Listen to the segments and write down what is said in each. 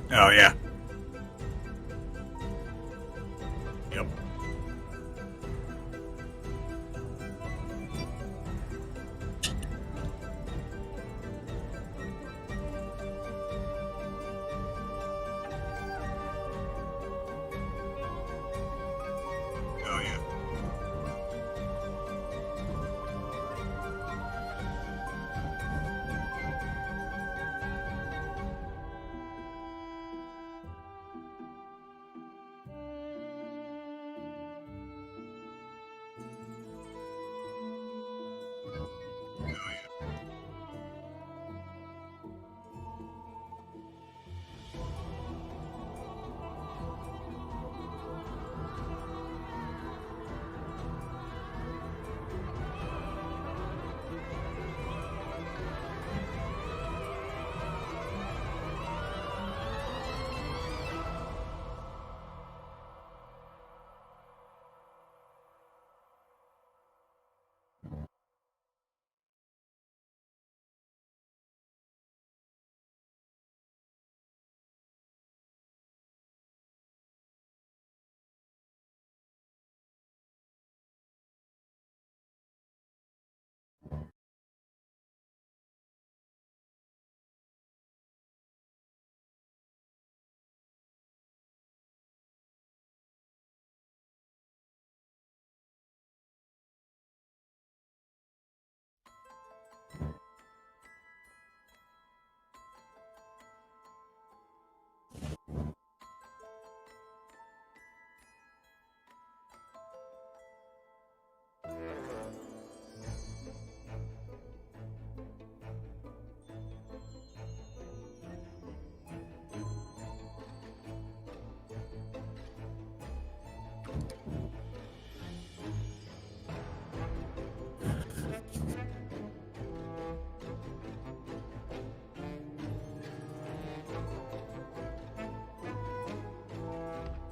Oh, yeah. Yep. Oh, yeah.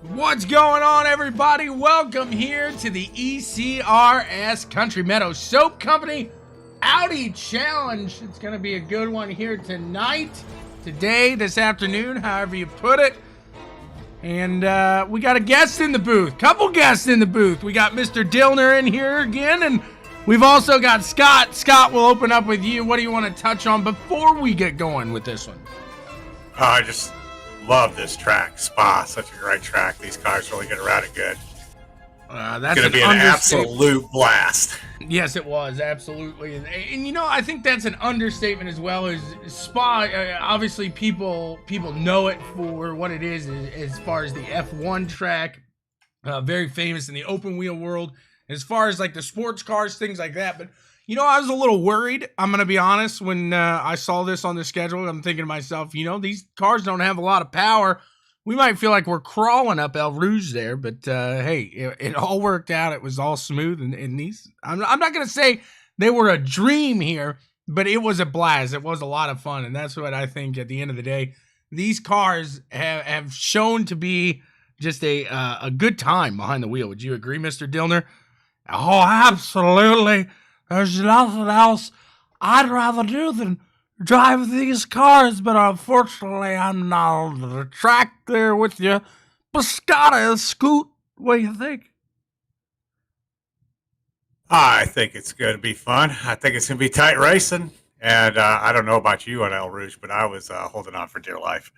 What's going on, everybody? Welcome here to the ECRS Country Meadow Soap Company Audi Challenge. It's going to be a good one here tonight, today, this afternoon, however you put it. And we got a guest in the booth, couple guests in the booth. We got Mr. Dillner in here again, and we've also got Scott. Scott, we'll open up with you. What do you want to touch on before we get going with this one? I just love this track. Spa, such a great track. These cars really get around it good. That's going to be an absolute blast. Yes, it was, absolutely. And you know, I think that's an understatement as well. As Spa, obviously people know it for what it is as far as the F1 track. Very famous in the open wheel world as far as like the sports cars, things like that. But you know, I was a little worried, I'm going to be honest, when I saw this on the schedule. I'm thinking to myself, you know, these cars don't have a lot of power. We might feel like we're crawling up El Rouge there, but hey, it all worked out. It was all smooth. And these, I'm not going to say they were a dream here, but it was a blast. It was a lot of fun. And that's what I think at the end of the day, these cars have shown to be just a good time behind the wheel. Would you agree, Mr. Dillner? Oh, absolutely. There's nothing else I'd rather do than drive these cars, but unfortunately I'm not on the track there with you. Biscotta, Scoot, what do you think? I think it's going to be fun. I think it's going to be tight racing. And I don't know about you on El Rouge, but I was holding on for dear life.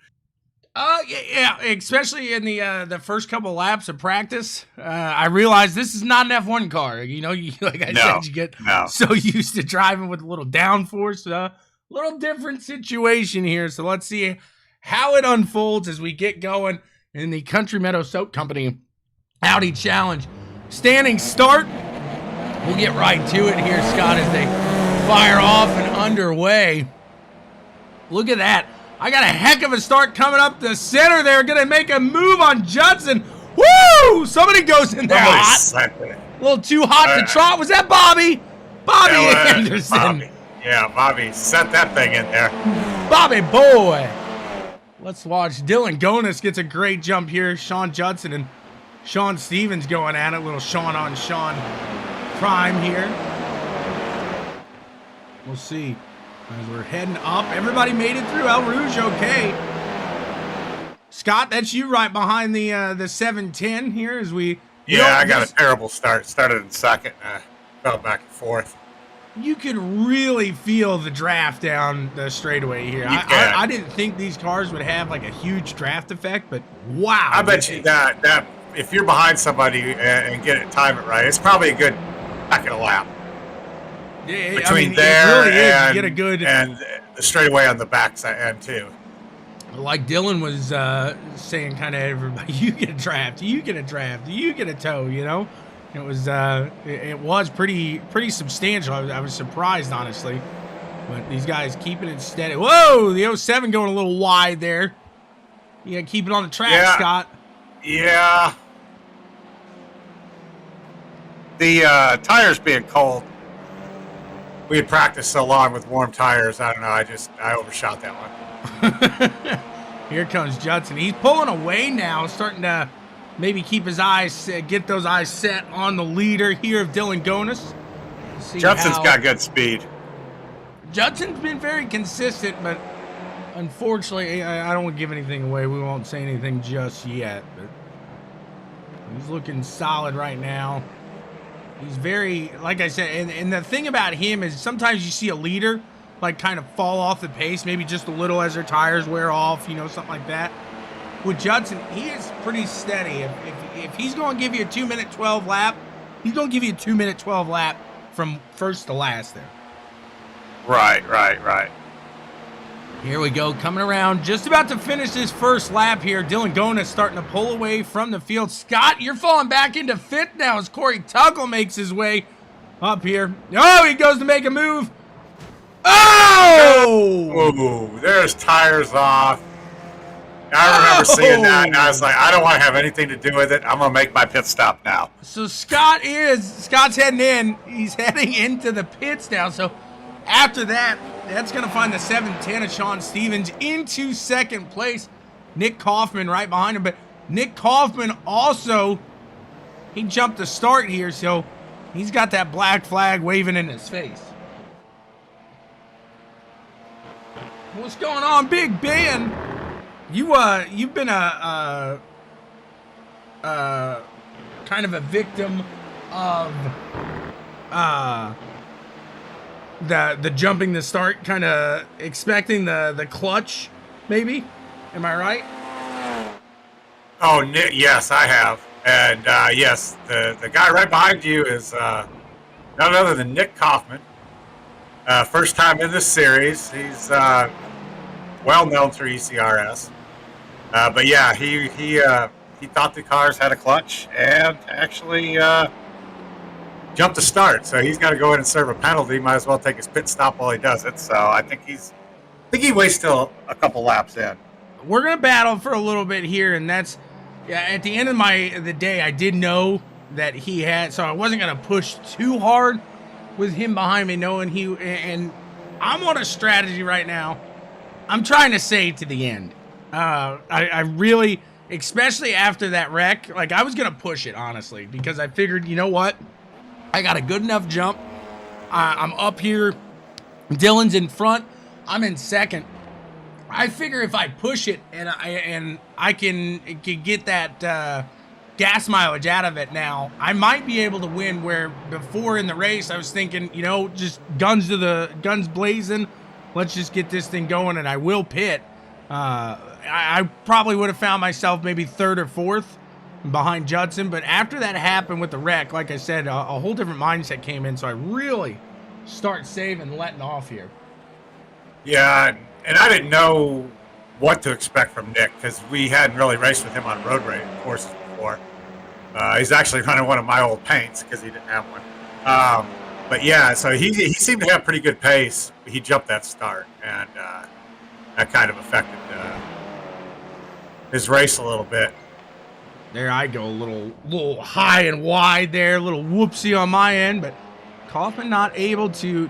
Yeah, especially in the first couple laps of practice. I realized this is not an F1 car. You know, like I said, you get so used to driving with a little downforce. Little different situation here. So let's see how it unfolds as we get going in the Country Meadow Soap Company Audi Challenge. Standing start. We'll get right to it here, Scott, as they fire off and underway. Look at that. I got a heck of a start coming up the center there. Going to make a move on Judson. Woo! Somebody goes in there hot. A little too hot to trot. Was that Bobby? Bobby Anderson. Bobby. Yeah, Bobby set that thing in there. Bobby boy. Let's watch. Dylan Gonis gets a great jump here. Sean Judson and Sean Stevens going at it. Little Sean on Sean prime here. We'll see. As we're heading up, everybody made it through El Rouge okay. Scott, that's you right behind the 710 here as we. Yeah, I got a terrible start. Started in second. Fell back and forth. You could really feel the draft down the straightaway here. I didn't think these cars would have like a huge draft effect, but wow. I bet you that if you're behind somebody and get it, time it right, it's probably a good second lap. Yeah, Between it there really is. and, Get a good and the straightaway on the back side end too. Like Dylan was saying, kind of everybody, you get a draft, you get a draft, you get a tow, you know? It was pretty substantial. I was surprised, honestly. But these guys keeping it steady. Whoa, the 07 going a little wide there. You got to keep it on the track, Scott. Yeah. The tires being cold. We had practiced so long with warm tires. I don't know. I overshot that one. Here comes Judson. He's pulling away now, starting to maybe keep his eyes, get those eyes set on the leader here of Dylan Gonis. Judson's got good speed. Judson's been very consistent, but unfortunately, I don't want to give anything away. We won't say anything just yet, but he's looking solid right now. He's very, like I said, and the thing about him is sometimes you see a leader like kind of fall off the pace, maybe just a little as their tires wear off, you know, something like that. With Judson, he is pretty steady. If he's going to give you a 2-minute 12 lap, he's going to give you a 2-minute 12 lap from first to last there. Right. Here we go, coming around, just about to finish his first lap here. Dylan Gonis starting to pull away from the field. Scott, you're falling back into fifth now as Corey Tuggle makes his way up here. Oh, he goes to make a move. Oh! Ooh, there's tires off. I remember seeing that, and I was like, I don't want to have anything to do with it. I'm going to make my pit stop now. So Scott's heading in. He's heading into the pits now. So after that, that's going to find the 710 of Sean Stevens into second place. Nick Kaufman right behind him. But Nick Kaufman also, he jumped the start here, so he's got that black flag waving in his face. What's going on, Big Ben? You've been a kind of a victim of the jumping the start, kind of expecting the clutch, maybe. Am I right? Oh, yes, I have. And yes, the guy right behind you is none other than Nick Kaufman. First time in this series. He's well known through ECRS. But yeah, he thought the cars had a clutch and actually jumped the start. So he's got to go in and serve a penalty. Might as well take his pit stop while he does it. So I think he waits still a couple laps in. We're gonna battle for a little bit here, and that's at the end of the day. I did know that he had, so I wasn't gonna push too hard with him behind me, knowing and I'm on a strategy right now. I'm trying to save to the end. I really, especially after that wreck, like I was going to push it, honestly, because I figured, you know what? I got a good enough jump. I'm up here. Dylan's in front. I'm in second. I figure if I push it and I can get that gas mileage out of it now, I might be able to win, where before in the race, I was thinking, you know, just guns blazing. Let's just get this thing going, and I will pit. I probably would have found myself maybe third or fourth behind Judson, but after that happened with the wreck, like I said, a whole different mindset came in, so I really start saving, letting off here. Yeah, and I didn't know what to expect from Nick because we hadn't really raced with him on road race courses before. He's actually running one of my old paints because he didn't have one. But yeah, so he seemed to have pretty good pace. He jumped that start, and that kind of affected his race a little bit. There I go, a little high and wide there, a little whoopsie on my end, but Kaufman not able to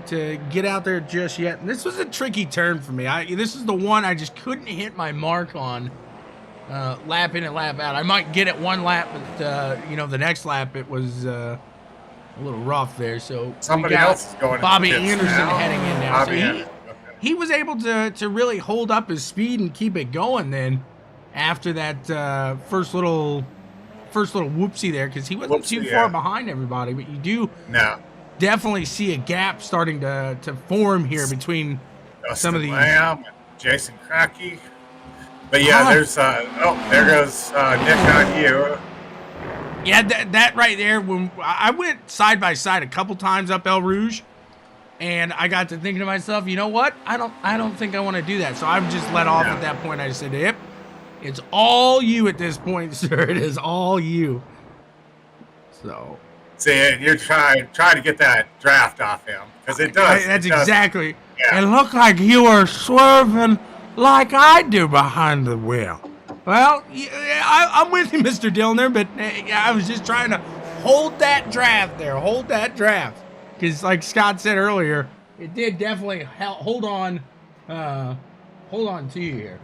get out there just yet. And this was a tricky turn for me. This is the one I just couldn't hit my mark on, lap in and lap out. I might get it one lap, but the next lap it was a little rough there. So somebody else is going. Bobby Anderson now. heading in now. Bobby So he was able to really hold up his speed and keep it going then. after that first little whoopsie there, because he wasn't too far behind everybody, but you do definitely see a gap starting to form here between some of these. Lamb, Jason Cracky. But yeah, there's there goes Nick on you. Yeah, that right there. When I went side by side a couple times up El Rouge, and I got to thinking to myself, you know what? I don't think I want to do that. So I'm just let off at that point. I just said, yep, it's all you at this point, sir. It is all you. So. See, you're trying to get that draft off him, because it does. That's exactly. Yeah. It looked like you were swerving like I do behind the wheel. Well, I'm with you, Mr. Dillner, but I was just trying to hold that draft there. Hold that draft. Because like Scott said earlier, it did definitely hold on to you here.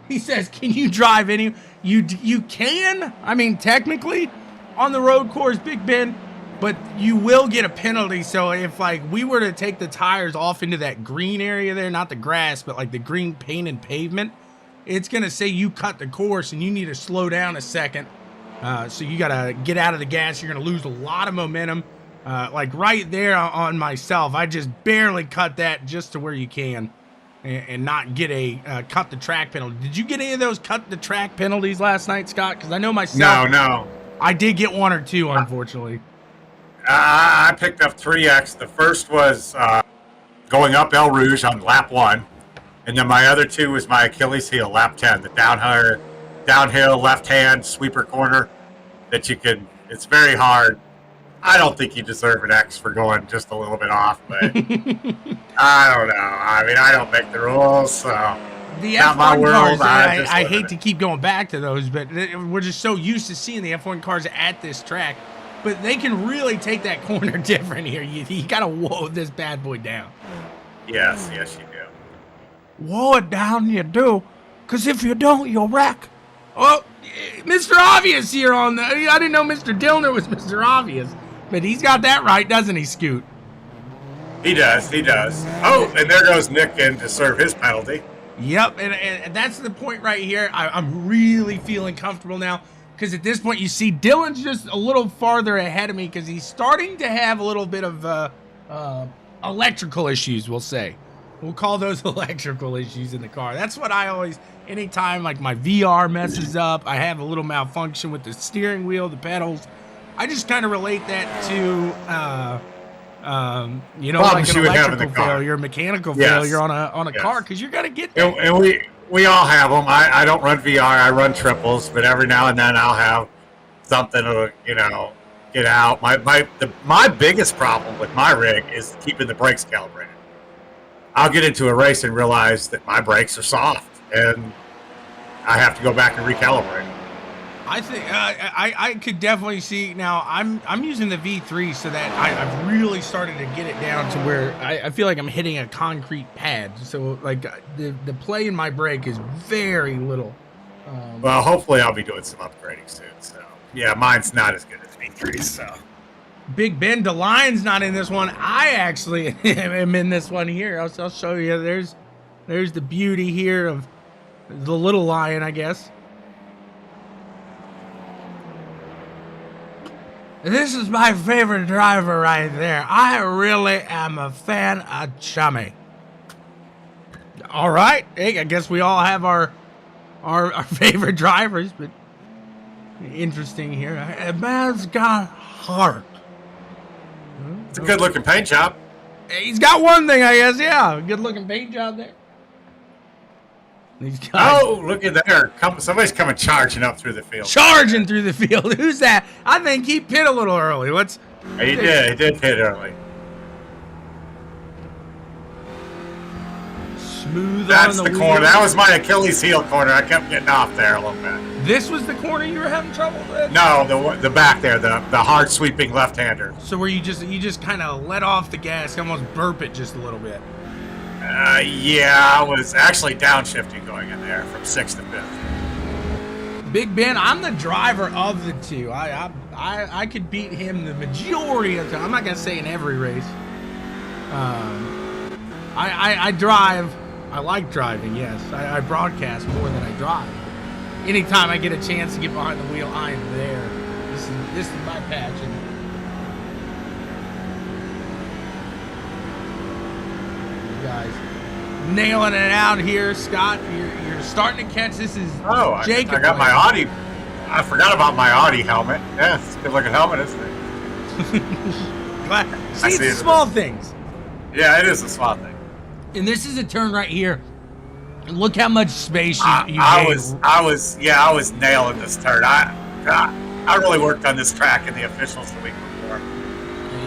He says, can you drive any? You can. I mean, technically, on the road course, Big Ben, but you will get a penalty. So if like we were to take the tires off into that green area there, not the grass, but like the green painted pavement, it's going to say you cut the course and you need to slow down a second. So you got to get out of the gas. You're going to lose a lot of momentum. Like right there on myself, I just barely cut that just to where you can and not get a cut the track penalty. Did you get any of those cut the track penalties last night, Scott? Because I know myself. No. I did get one or two, unfortunately. I picked up 3X. The first was going up El Rouge on lap 1. And then my other two was my Achilles heel, lap 10, the downhill left-hand sweeper corner that you can, it's very hard. I don't think you deserve an X for going just a little bit off, but I don't know. I mean, I don't make the rules, so the not F1 my world. Cars, I hate to keep going back to those, but we're just so used to seeing the F1 cars at this track. But they can really take that corner different here. You got to whoa this bad boy down. Yes, you do. Whoa it down, you do. Because if you don't, you'll wreck. Oh, Mr. Obvious here on the... I didn't know Mr. Dillner was Mr. Obvious. But he's got that right, doesn't he, Scoot? He does. Oh, and there goes Nick in to serve his penalty. Yep, and that's the point right here. I'm really feeling comfortable now. Because at this point, you see Dylan's just a little farther ahead of me because he's starting to have a little bit of electrical issues, we'll say. We'll call those electrical issues in the car. That's what I always, anytime like my VR messes up, I have a little malfunction with the steering wheel, the pedals. I just kind of relate that to, like an electrical failure, mechanical failure on a car, because you're going to get that. And we all have them. I don't run VR. I run triples, but every now and then I'll have something to, get out. My biggest problem with my rig is keeping the brakes calibrated. I'll get into a race and realize that my brakes are soft, and I have to go back and recalibrate. I think I could definitely see now. I'm using the V3 so that I've really started to get it down to where I feel like I'm hitting a concrete pad. So like the play in my brake is very little. Well, hopefully I'll be doing some upgrading soon. So yeah, mine's not as good as V3. So Big Ben DeLion's not in this one. I actually am in this one here. I'll show you. There's the beauty here of the little lion, I guess. This is my favorite driver right there. I really am a fan of Chummy. All right. Hey, I guess we all have our favorite drivers, but interesting here. A man's got heart. It's a good-looking paint job. He's got one thing, I guess. Yeah, good-looking paint job there. Oh, look at there. Somebody's coming charging up through the field. Charging through the field. Who's that? I think he pit a little early. He did pit early. Smooth. That's on the corner. That was my Achilles heel corner. I kept getting off there a little bit. This was the corner you were having trouble with? No, the back there, the hard sweeping left-hander. So where you just kind of let off the gas, almost burp it just a little bit. Yeah, I was actually downshifting going in there from 6th to 5th. Big Ben, I'm the driver of the two. I could beat him the majority of the time. I'm not gonna say in every race. I drive I like driving, yes. I broadcast more than I drive. Anytime I get a chance to get behind the wheel, I am there. This is my passion. You guys nailing it out here, Scott. You're starting to catch. This is Jacob. I got my Audi. I forgot about my Audi helmet. Yeah, it's a good looking helmet, isn't it? See, it's the small things. Yeah, it is a small thing. And this is a turn right here. And look how much space you I was nailing this turn. I really worked on this track in the officials the week before.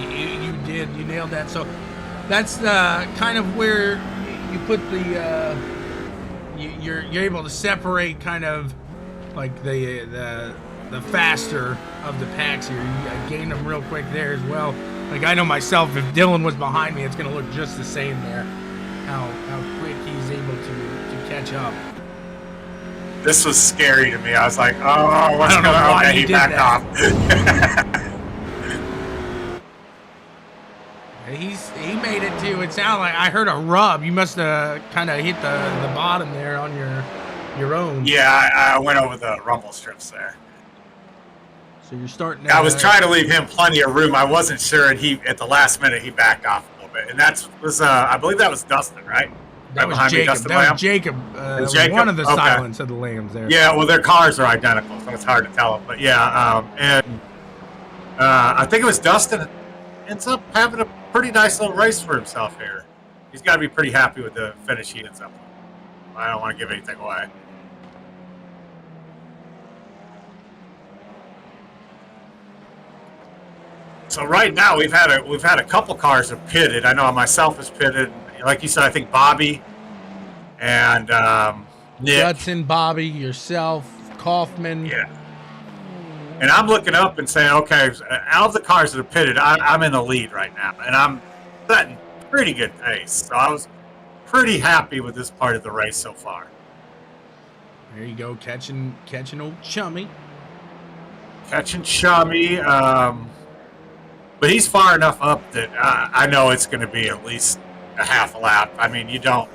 You did. You nailed that. So that's kind of where you put the you're able to separate kind of like the faster of the packs here. You gained them real quick there as well. Like I know myself, if Dylan was behind me, it's going to look just the same there. How quick he's able to catch up. This was scary to me. I was like, oh, what's going on? Okay, he backed off. He made it too. It sounded like I heard a rub. You must have kind of hit the bottom there on your own. Yeah, I went over the rumble strips there. So you're starting. I was trying to leave him plenty of room. I wasn't sure, and at the last minute he backed off a little bit. And that was I believe that was Dustin, right? That was Jacob. That was Jacob. One of the silence of the lambs there. Yeah, well, their cars are identical, so it's hard to tell them. But yeah, I think it was Dustin ends up having a pretty nice little race for himself here. He's got to be pretty happy with the finish he ends up with. I don't want to give anything away. So right now we've had a couple cars have pitted. I know myself is pitted. Like you said, I think Bobby and Nick. Judson, Bobby, yourself, Kaufman. Yeah. And I'm looking up and saying, okay, out of the cars that are pitted, I'm in the lead right now, and I'm setting pretty good pace. So I was pretty happy with this part of the race so far. There you go, catching old Chummy. Catching Chummy. But he's far enough up that I know it's going to be at least a half a lap. I mean, you don't.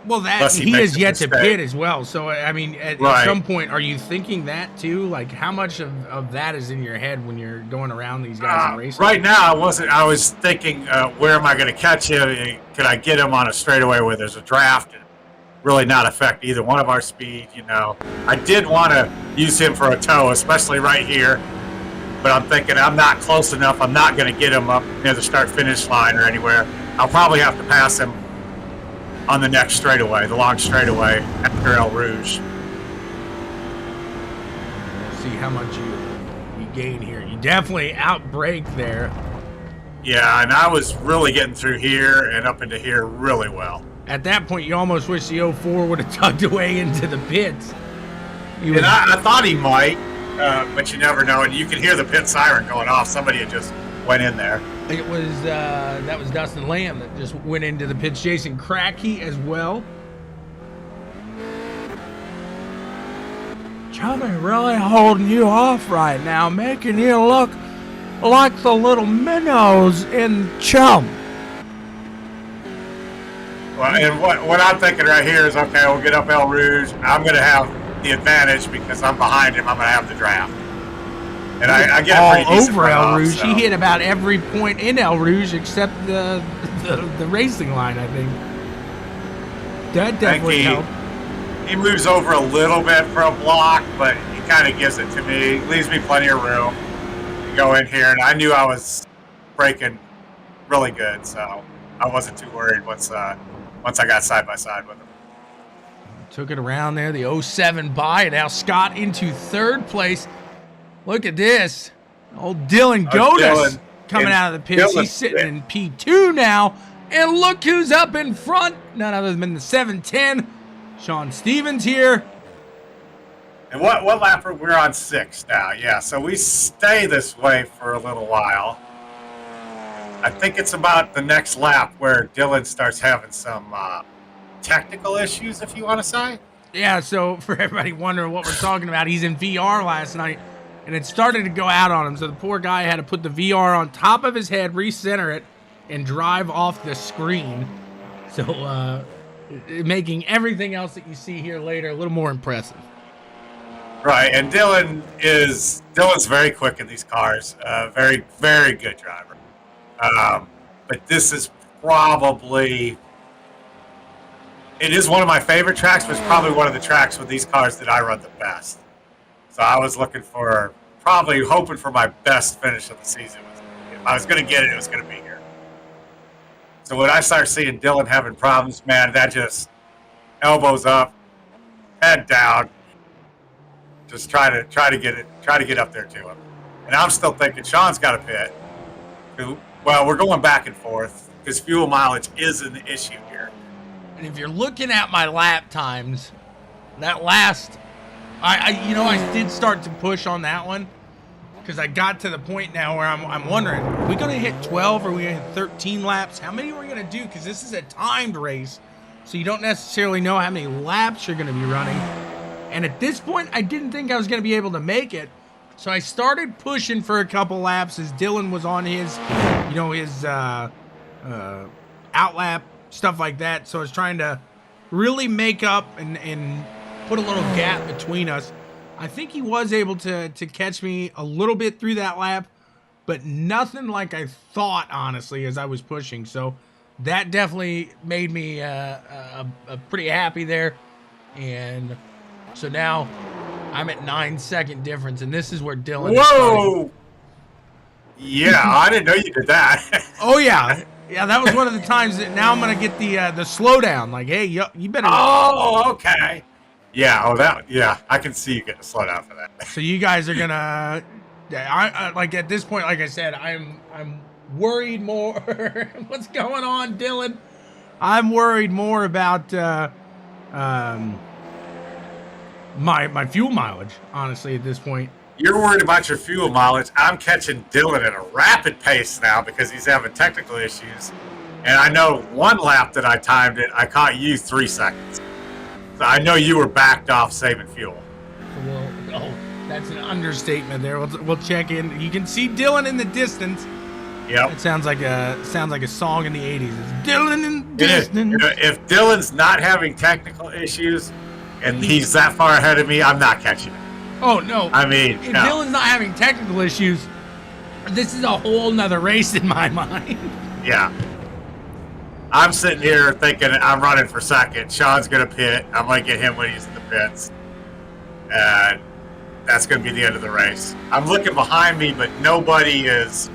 Well, that he has yet to pit as well. So, I mean, at some point, are you thinking that too? Like, how much of that is in your head when you're going around these guys in racing? Right now, I wasn't. I was thinking, where am I going to catch him? Could I get him on a straightaway where there's a draft and really not affect either one of our speed? You know, I did want to use him for a tow, especially right here. But I'm thinking I'm not close enough. I'm not going to get him up near the start-finish line or anywhere. I'll probably have to pass him on the next straightaway, the long straightaway after El Rouge. See how much you gain here. You definitely outbrake there. Yeah, and I was really getting through here and up into here really well. At that point, you almost wish the 04 would have tugged away into the pits. And I thought he might, but you never know. And you can hear the pit siren going off. Somebody had just went in there. It was that was Dustin Lamb that just went into the pits. Jason Cracky as well. Chummy really holding you off right now, making you look like the little minnows in Chum. Well, and what I'm thinking right here is, okay, we'll get up El Rouge. I'm going to have the advantage because I'm behind him. I'm going to have the draft. And I get all a pretty decent over El Rouge. So. He hit about every point in El Rouge except the racing line, I think. That definitely helped. He moves over a little bit for a block, but he kind of gives it to me. Leaves me plenty of room to go in here. And I knew I was braking really good, so I wasn't too worried once I got side by side with him. Took it around there, the 07 by, and now Scott into third place. Look at this. Old Dylan Godis coming out of the pits. He's sitting in P2 now. And look who's up in front. None other than the 710. Sean Stevens here. And what lap are we're on 6 now? Yeah, so we stay this way for a little while. I think it's about the next lap where Dylan starts having some technical issues, if you want to say. Yeah, so for everybody wondering what we're talking about, he's in VR last night. And it started to go out on him, so the poor guy had to put the VR on top of his head, recenter it, and drive off the screen. So making everything else that you see here later a little more impressive. Right, and Dylan's very quick in these cars. Very, very good driver. But this is probably, it is one of my favorite tracks, but it's probably one of the tracks with these cars that I run the best. So I was hoping for my best finish of the season. If I was going to get it, it was going to be here. So when I start seeing Dylan having problems, man, that just elbows up, head down, just try to get up there to him. And I'm still thinking Sean's got a pit. Well, we're going back and forth because fuel mileage is an issue here. And if you're looking at my lap times, that last, I did start to push on that one because I got to the point now where I'm wondering, are we going to hit 12 or are we going to hit 13 laps? How many are we going to do? Because this is a timed race, so you don't necessarily know how many laps you're going to be running. And at this point, I didn't think I was going to be able to make it. So I started pushing for a couple laps as Dylan was on his, outlap, stuff like that. So I was trying to really make up and put a little gap between us. I think he was able to catch me a little bit through that lap, but nothing like I thought, honestly, as I was pushing. So that definitely made me pretty happy there. And so now I'm at 9-second difference, and this is where Dylan Whoa! Is yeah, I didn't know you did that. Oh, yeah. Yeah, that was one of the times that now I'm going to get the slowdown. Like, hey, you better... Oh, okay. Yeah, I can see you getting a slowdown for that. So you guys are going to... I like, at this point, like I said, I'm worried more. What's going on, Dylan? I'm worried more about... my fuel mileage, honestly, at this point. You're worried about your fuel mileage. I'm catching Dylan at a rapid pace now because he's having technical issues. And I know one lap that I timed it, I caught you 3 seconds. So I know you were backed off saving fuel. Well, that's an understatement there. We'll check in. You can see Dylan in the distance. Yep. It sounds like a song in the 80s. It's Dylan in the distance. If Dylan's not having technical issues, and he's that far ahead of me, I'm not catching it. Oh, no. I mean, if Dylan's not having technical issues, this is a whole nother race in my mind. Yeah. I'm sitting here thinking I'm running for second. Sean's going to pit. I'm going to get him when he's in the pits. And that's going to be the end of the race. I'm looking behind me, but nobody is,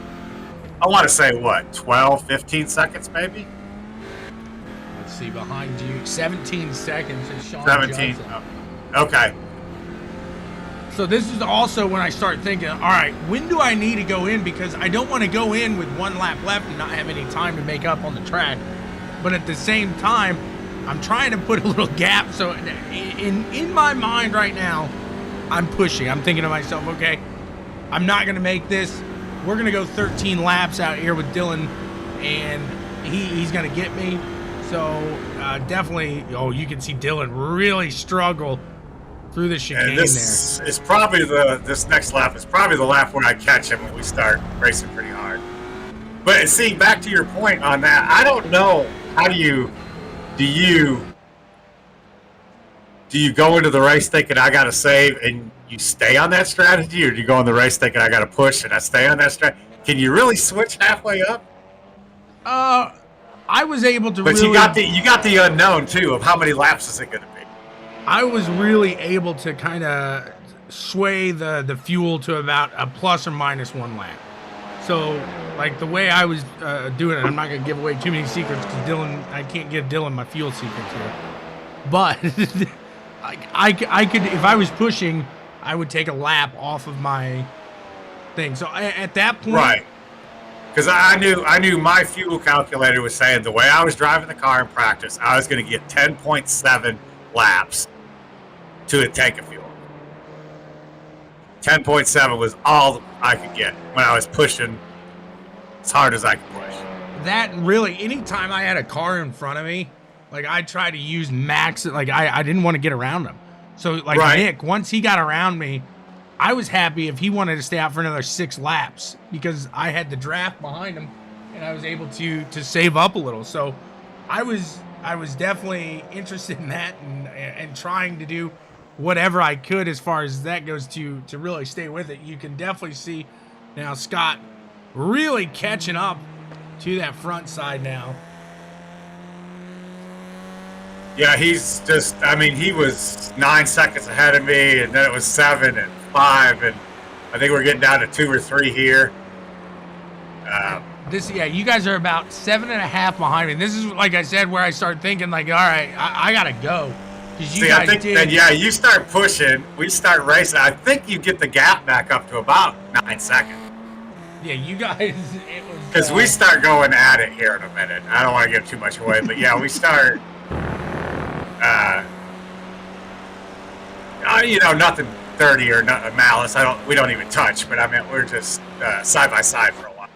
I want to say, 12, 15 seconds maybe? Let's see, behind you, 17 seconds is Sean 17. Johnson. Oh, okay. So this is also when I start thinking, all right, when do I need to go in? Because I don't want to go in with 1 lap left and not have any time to make up on the track. But at the same time, I'm trying to put a little gap. So in my mind right now, I'm pushing. I'm thinking to myself, okay, I'm not going to make this. We're going to go 13 laps out here with Dylan, and he's going to get me. So definitely, you can see Dylan really struggle through the chicane and this there. Is probably this next lap is probably the lap where I catch him when we start racing pretty hard. But see, back to your point on that, I don't know, how do you go into the race thinking I got to save and you stay on that strategy, or do you go in the race thinking I got to push and I stay on that strategy? Can you really switch halfway up? I was able to, but really, you got the unknown too of how many laps is it going to be. I was really able to kind of sway the fuel to about a plus or minus 1 lap. So, like, the way I was doing it, I'm not going to give away too many secrets because I can't give Dylan my fuel secrets here. But I could, if I was pushing, I would take a lap off of my thing. So at that point, right? Because I knew my fuel calculator was saying the way I was driving the car in practice, I was going to get 10.7 laps to a tank of fuel. 10.7 was all I could get when I was pushing as hard as I could push. That really, anytime I had a car in front of me, like, I tried to use max, like, I didn't want to get around him. So, like, right. Nick, once he got around me, I was happy if he wanted to stay out for another 6 laps because I had the draft behind him and I was able to save up a little. So I was I was definitely interested in that and trying to do whatever I could as far as that goes to really stay with it. You can definitely see now Scott really catching up to that front side now. Yeah, he's just, I mean, he was 9 seconds ahead of me, and then it was 7 and 5, and I think we're getting down to 2 or 3 here. You guys are about 7.5 behind me. This is, like I said, where I start thinking, like, all right, I gotta go. I think that, you start pushing, we start racing. I think you get the gap back up to about 9 seconds. Yeah, you guys, it was... Because we start going at it here in a minute. I don't want to give too much away, but yeah, we start... nothing dirty or malice. We don't even touch, but I mean, we're just side by side for a while.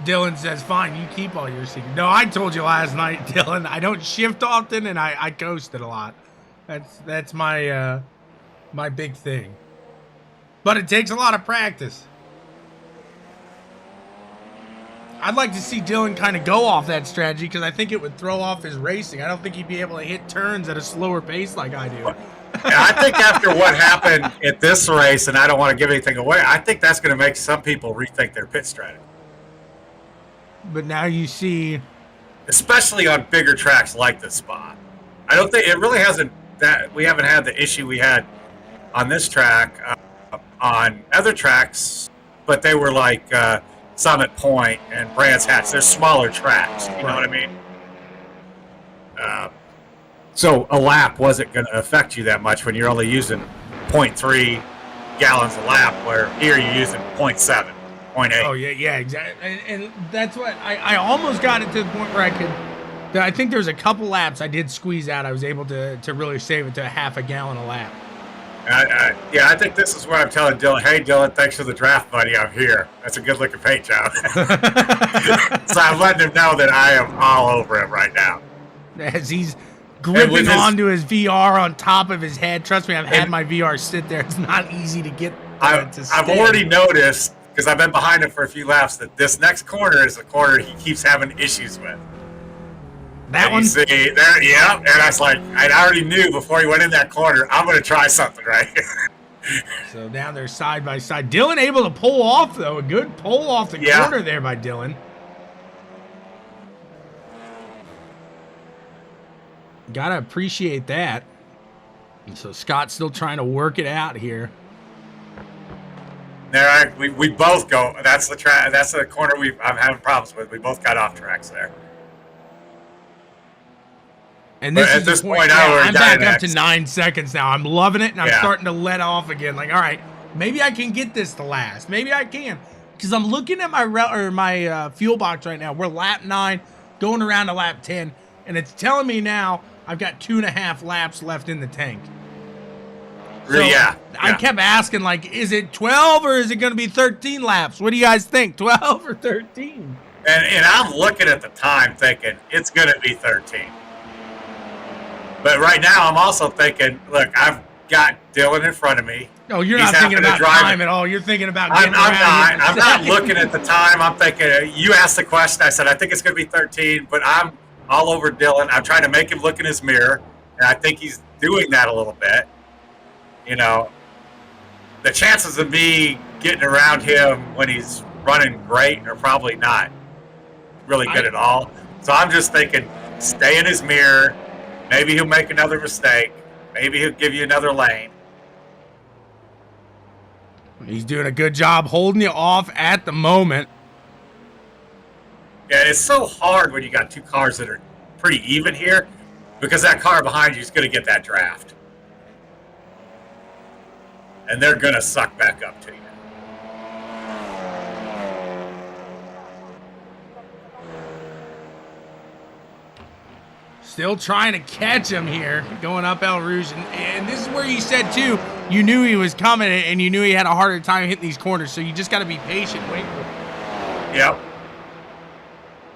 Dylan says, fine, you keep all your secrets. No, I told you last night, Dylan, I don't shift often and I coasted a lot. That's my my big thing. But it takes a lot of practice. I'd like to see Dylan kind of go off that strategy because I think it would throw off his racing. I don't think he'd be able to hit turns at a slower pace like I do. Yeah, I think after what happened at this race, and I don't want to give anything away, I think that's going to make some people rethink their pit strategy. But now you see... Especially on bigger tracks like this spot. I don't think it really hasn't... we haven't had the issue we had on this track on other tracks, but they were like... Summit Point and Brands Hatch. They're smaller tracks. You know what I mean? So a lap wasn't going to affect you that much when you're only using 0.3 gallons a lap, where here you're using 0.7, 0.8. Oh, yeah, exactly. And that's what I almost got it to the point where I think there was a couple laps I did squeeze out. I was able to really save it to half a gallon a lap. I think this is where I'm telling Dylan, hey, Dylan, thanks for the draft, buddy. I'm here. That's a good-looking paint job. So I'm letting him know that I am all over him right now. As he's gripping onto his VR on top of his head. Trust me, I've had my VR sit there. It's not easy to get to stay. I've already noticed, because I've been behind him for a few laps, that this next corner is a corner he keeps having issues with. That one? See, there, yeah. And I was like, I already knew before he went in that corner, I'm going to try something right here. So down there side by side. Dylan able to pull off, though. A good pull off the corner there by Dylan. Gotta appreciate that. And so Scott's still trying to work it out here. There, we both go. That's the track. That's the corner I'm having problems with. We both got off tracks there. And this is the point now, I'm back up to 9 seconds now. I'm loving it, and I'm starting to let off again. Like, all right, maybe I can get this to last. Maybe I can. Because I'm looking at my fuel box right now. We're lap 9, going around to lap 10, and it's telling me now I've got 2.5 laps left in the tank. So I kept asking, like, is it 12 or is it going to be 13 laps? What do you guys think, 12 or 13? And I'm looking at the time thinking it's going to be 13. But right now, I'm also thinking, look, I've got Dylan in front of me. No, you're not thinking about time at all. You're thinking about getting around. I'm not looking at the time. I'm thinking, you asked the question. I said, I think it's going to be 13, but I'm all over Dylan. I'm trying to make him look in his mirror, and I think he's doing that a little bit. You know, the chances of me getting around him when he's running great are probably not really good at all. So I'm just thinking, stay in his mirror. Maybe he'll make another mistake. Maybe he'll give you another lane. He's doing a good job holding you off at the moment. Yeah, it's so hard when you got two cars that are pretty even here, because that car behind you is going to get that draft. And they're going to suck back up to you. Still trying to catch him here, going up El Rouge. And this is where you said, too, you knew he was coming and you knew he had a harder time hitting these corners. So you just got to be patient. Wait for it. Yep.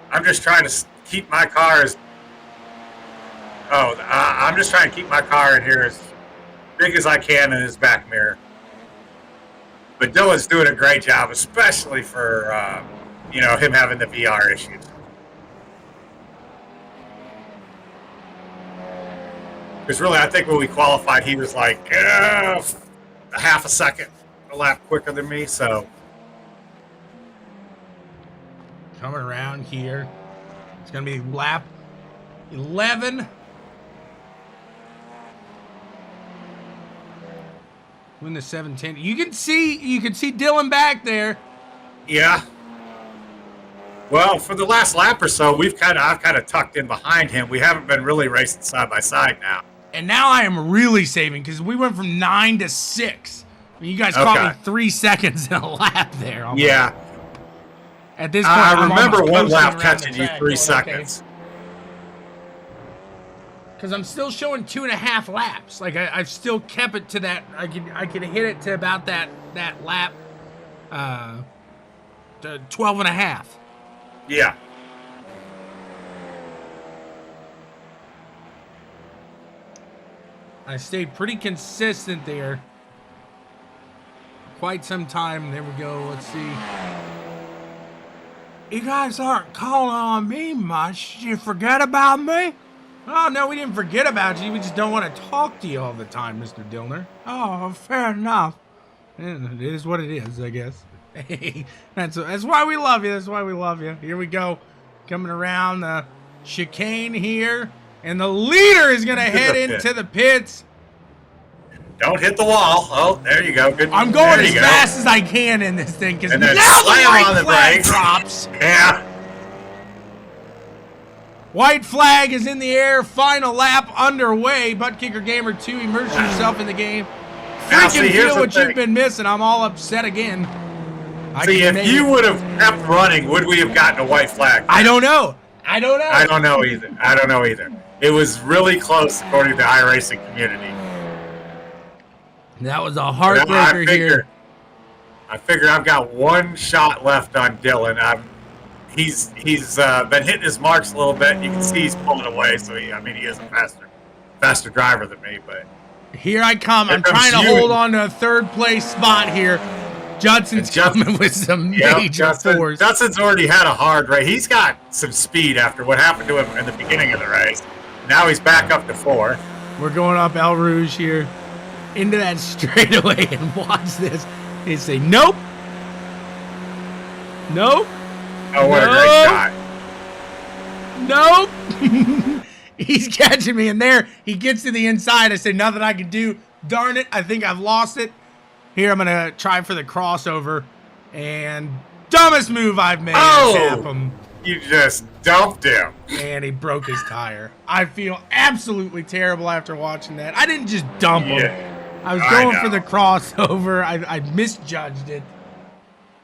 I'm just trying to keep my car as... I'm just trying to keep my car in here as big as I can in his back mirror. But Dylan's doing a great job, especially for, him having the VR issues. Because really, I think when we qualified, he was like a half a second a lap quicker than me. So coming around here, it's gonna be lap 11. Win the 710. You can see Dylan back there. yeah. Well, for the last lap or so, I've kind of tucked in behind him. We haven't been really racing side by side now. And now I am really saving because we went from 9 to 6. You guys caught me 3 seconds in a lap there. Almost. Yeah. At this point, I remember one lap around catching you 3 going, seconds. Because I'm still showing 2.5 laps. Like I've still kept it to that. I could hit it to about that lap, 12.5. Yeah. I stayed pretty consistent there. Quite some time. There we go. Let's see. You guys aren't calling on me much. Did you forget about me? Oh, no, we didn't forget about you. We just don't want to talk to you all the time, Mr. Dillner. Oh, fair enough. It is what it is, I guess. Hey, that's why we love you. That's why we love you. Here we go. Coming around the chicane here. And the leader is going to head into the pits. Don't hit the wall. Oh, there you go. Good. I'm going as fast as I can in this thing because now the white flag drops. Yeah. White flag is in the air. Final lap underway. ButtKicker Gamer 2, immerse yourself in the game. Freaking feel what you've been missing. I'm all upset again. See, if you would have kept running, would we have gotten a white flag? I don't know. I don't know either. It was really close according to the iRacing community. That was a heartbreaker here. I figure I've got one shot left on Dylan. He's been hitting his marks a little bit. You can see he's pulling away. So he is a faster driver than me. But here I come. I'm trying to hold on to a third place spot here. Judson's coming with some major force. Judson's already had a hard race. He's got some speed after what happened to him in the beginning of the race. Now he's back up to 4. We're going up El Rouge here into that straightaway, and watch this. They say, nope. Nope. Oh, what a great shot. Nope. He's catching me in there. He gets to the inside. I say, nothing I can do. Darn it. I think I've lost it. Here, I'm going to try for the crossover. And dumbest move I've made. Tap him. You just dumped him. And he broke his tire. I feel absolutely terrible after watching that. I didn't just dump him. I was going for the crossover. I misjudged it.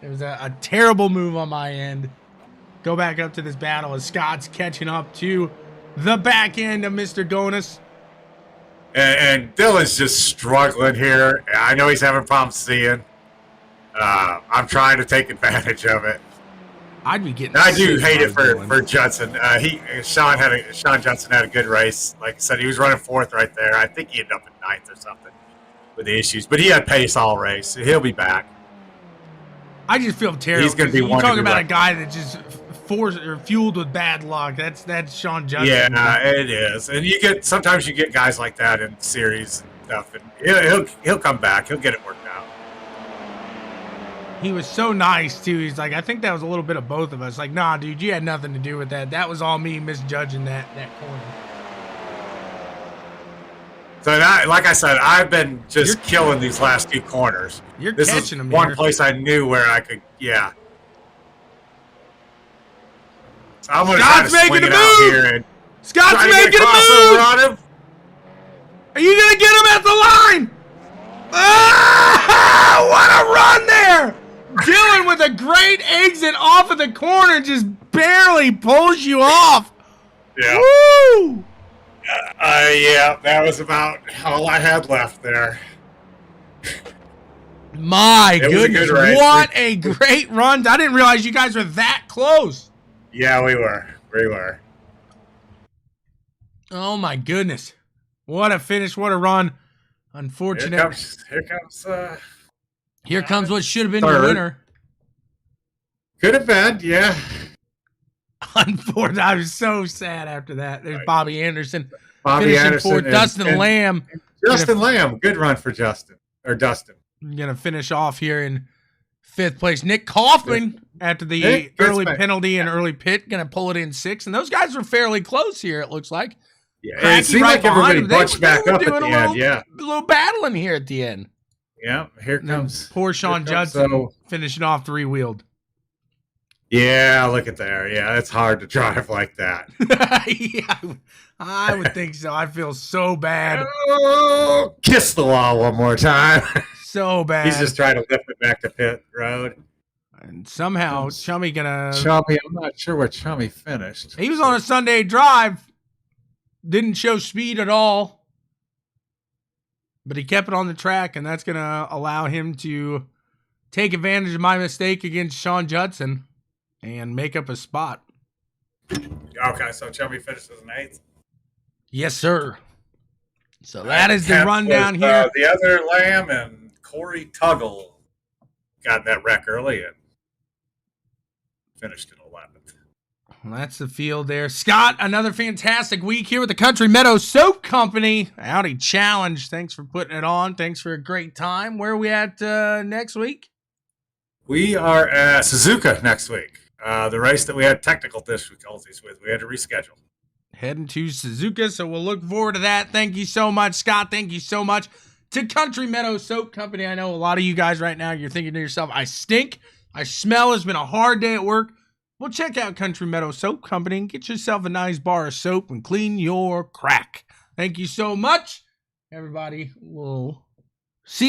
It was a terrible move on my end. Go back up to this battle as Scott's catching up to the back end of Mr. Gonus. And Dylan's just struggling here. I know he's having problems seeing. I'm trying to take advantage of it. I'd be getting. I do hate it for Judson. Sean Judson had a good race. Like I said, he was running 4th right there. I think he ended up in 9th or something with the issues, but he had pace all race. So he'll be back. I just feel terrible. He's going to be one. You're talking about a guy that just fueled with bad luck. That's Sean Judson. Yeah, it is. And sometimes you get guys like that in series and stuff, and he'll come back. He'll get it worked out. He was so nice too. He's like, I think that was a little bit of both of us. Like, nah, dude, you had nothing to do with that. That was all me misjudging that corner. So, like I said, I've been just killing these last 2 corners. This catching them. One place I knew where I could, yeah. So I'm going to try to swing it out here and Scott's making a move on him. Are you going to get him at the line? Ah, what a run there! Dylan with a great exit off of the corner just barely pulls you off. Yeah. Woo! Yeah, that was about all I had left there. My goodness, what a great run. I didn't realize you guys were that close. Yeah, we were. Oh my goodness. What a finish, what a run. Unfortunate. Here comes what should have been your winner. Could have been, yeah. Unfortunately, I was so sad after that. There's Bobby Anderson. Bobby finishing Anderson fourth. Dustin Lamb. Justin Lamb. Good run for Dustin. Going to finish off here in 5th place. Nick Kaufman, after the early penalty and early pit, going to pull it in 6th. And those guys were fairly close here, it looks like. Yeah, it seemed like everybody bunched back up at the end. A little battling here at the end. Yeah, here comes poor Sean Judson finishing off 3-wheeled. Yeah, look at there. Yeah, it's hard to drive like that. Yeah, I would think so. I feel so bad. Oh, kiss the wall one more time. So bad. He's just trying to lift it back to pit road. And somehow Chummy I'm not sure where Chummy finished. He was on a Sunday drive. Didn't show speed at all. But he kept it on the track, and that's going to allow him to take advantage of my mistake against Sean Judson and make up a spot. Okay, so Chummy finishes in 8th. Yes, sir. So that is the rundown here. The other Lamb and Corey Tuggle got that wreck early and finished in 11th. Well, that's the field there. Scott, another fantastic week here with the Country Meadow Soap Company Audi Challenge. Thanks for putting it on. Thanks for a great time. Where are we at next week? We are at Suzuka next week. The race that we had technical difficulties with. We had to reschedule. Heading to Suzuka, so we'll look forward to that. Thank you so much, Scott. Thank you so much to Country Meadow Soap Company. I know a lot of you guys right now, you're thinking to yourself, I stink. I smell. It's been a hard day at work. Well, check out Country Meadow Soap Company and get yourself a nice bar of soap and clean your crack. Thank you so much. Everybody, we'll